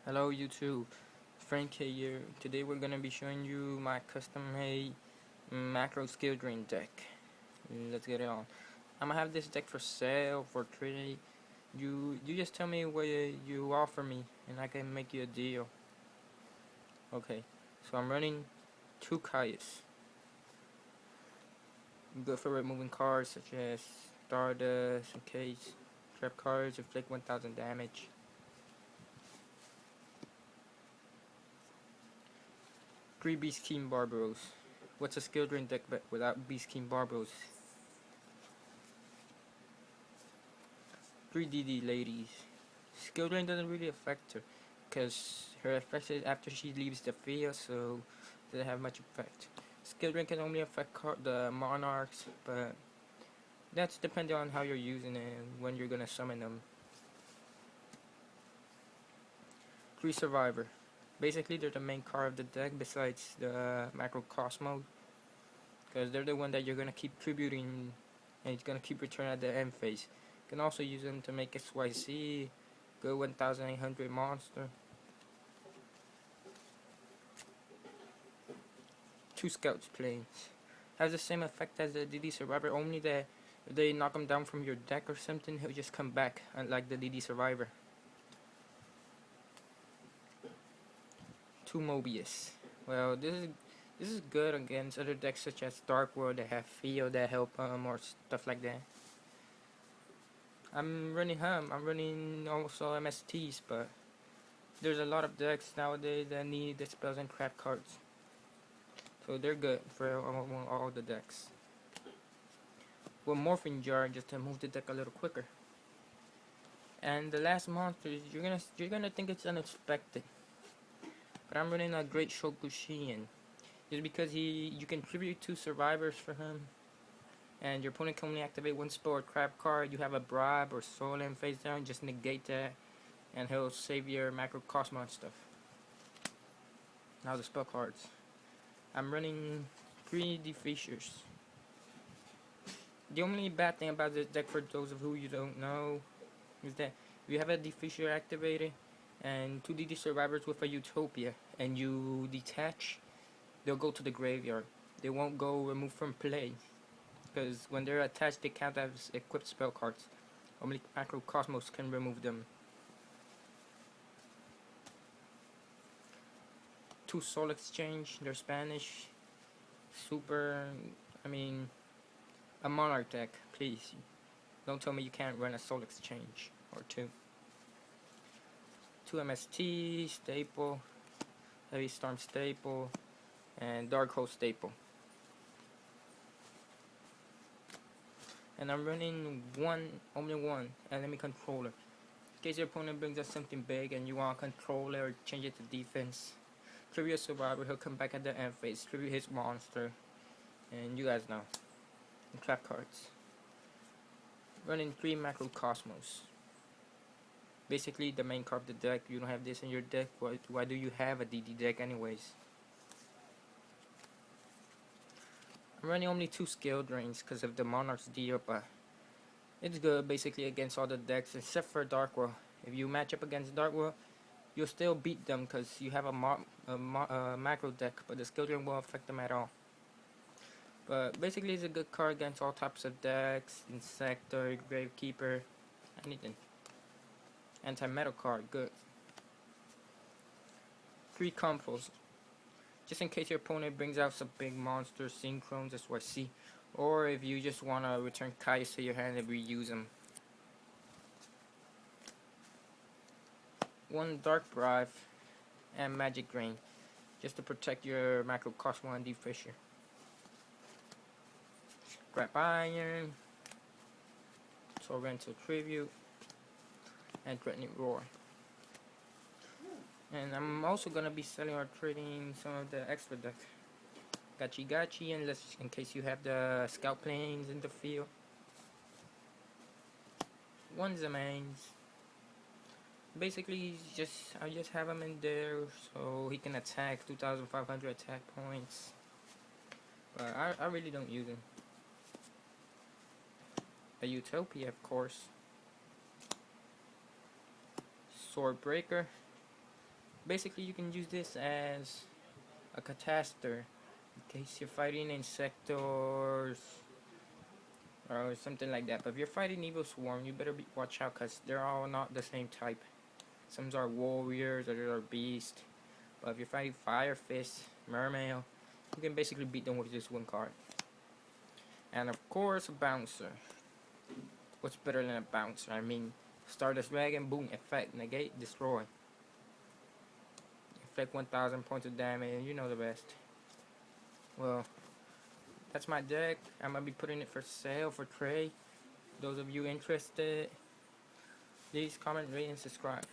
Hello YouTube, Frank here. Today we're gonna be showing you my custom-made macro skill drain deck. Let's get it on. I'm gonna have this deck for sale for trade. You just tell me what you offer me, and I can make you a deal. Okay, so I'm running 2 Kayas. Good for removing cards such as Stardust, in case trap cards inflict 1000 damage. 3 Beast King Barbaros. What's a skill drain deck without Beast King Barbaros? 3 DD ladies. Skill drain doesn't really affect her, because her effect is after she leaves the field, so it doesn't have much effect. Skill drain can only affect the monarchs, but that's depending on how you're using it and when you're gonna summon them. 3 survivor. Basically, they're the main card of the deck besides the macrocosmos, because they're the one that you're gonna keep tributing and it's gonna keep returning at the end phase. You can also use them to make XYZ, go 1800 monster. 2 scouts planes. Has the same effect as the DD survivor, only that if they knock him down from your deck or something, he'll just come back, unlike the DD survivor. 2 Mobius. Well, this is good against other decks such as Dark World that have field that help or stuff like that. I'm running I'm running also MSTs, but there's a lot of decks nowadays that need the spells and crap cards, so they're good for all the decks. Well, Morphing Jar just to move the deck a little quicker. And the last monster, you're gonna think it's unexpected, but I'm running a Great Shokushin, just because you can tribute 2 survivors for him, and your opponent can only activate 1 spell or crap card. You have a Bribe or Soul Land face down, just negate that, and he'll save your macrocosmo and stuff. Now the spell cards. I'm running 3 Defeatures. The only bad thing about this deck, for those of who you don't know, is that if you have a Defeature activated and 2 DD survivors with a Utopia and you detach, they'll go to the graveyard. They won't go removed from play, because when they're attached they count as equipped spell cards. Only Macrocosmos can remove them. 2 Soul Exchange, they're Spanish. Super, a Monarch deck, please. Don't tell me you can't run a Soul Exchange or 2. 2 MST, Staple, Heavy Storm Staple, and Dark Hole Staple. And I'm running only one enemy controller. In case your opponent brings up something big and you want a controller or change it to defense, tribute a survivor, he'll come back at the end phase, tribute his monster, and you guys know. And trap cards. Running 3 Macrocosmos. Basically the main card of the deck. You don't have this in your deck, why do you have a DD deck anyways? I'm running only 2 skill drains because of the Monarch's deal, but it's good basically against all the decks except for Dark World. If you match up against Dark World, you'll still beat them because you have a macro deck, but the skill drain won't affect them at all. But basically it's a good card against all types of decks, Insector, Gravekeeper, anything. Anti-metal card, good. 3 Compos. Just in case your opponent brings out some big monster, Synchrones, SYC, or if you just want to return Kais to your hand and reuse them. 1 Dark Bribe and Magic Grain, just to protect your Macrocosmo and Defisher. Scrap Iron, Torrential Tribute, and Threatening Roar. And I'm also gonna be selling or trading some of the extra deck. Gachi, unless in case you have the scout planes in the field. 1 Zamains. Basically, I just have him in there so he can attack 2,500 attack points. But I really don't use him. A Utopia, of course. Sword Breaker. Basically, you can use this as a catastor in case you're fighting insectors or something like that. But if you're fighting evil swarm, you better watch out because they're all not the same type. Some are warriors, others are beasts. But if you're fighting fire fist, mermail, you can basically beat them with just one card. And of course, a bouncer. What's better than a bouncer? I mean, Stardust Dragon, boom, effect, negate, destroy. Effect 1000 points of damage, you know the best. Well, that's my deck. I'm gonna be putting it for sale for trade. Those of you interested, please comment, rate, and subscribe.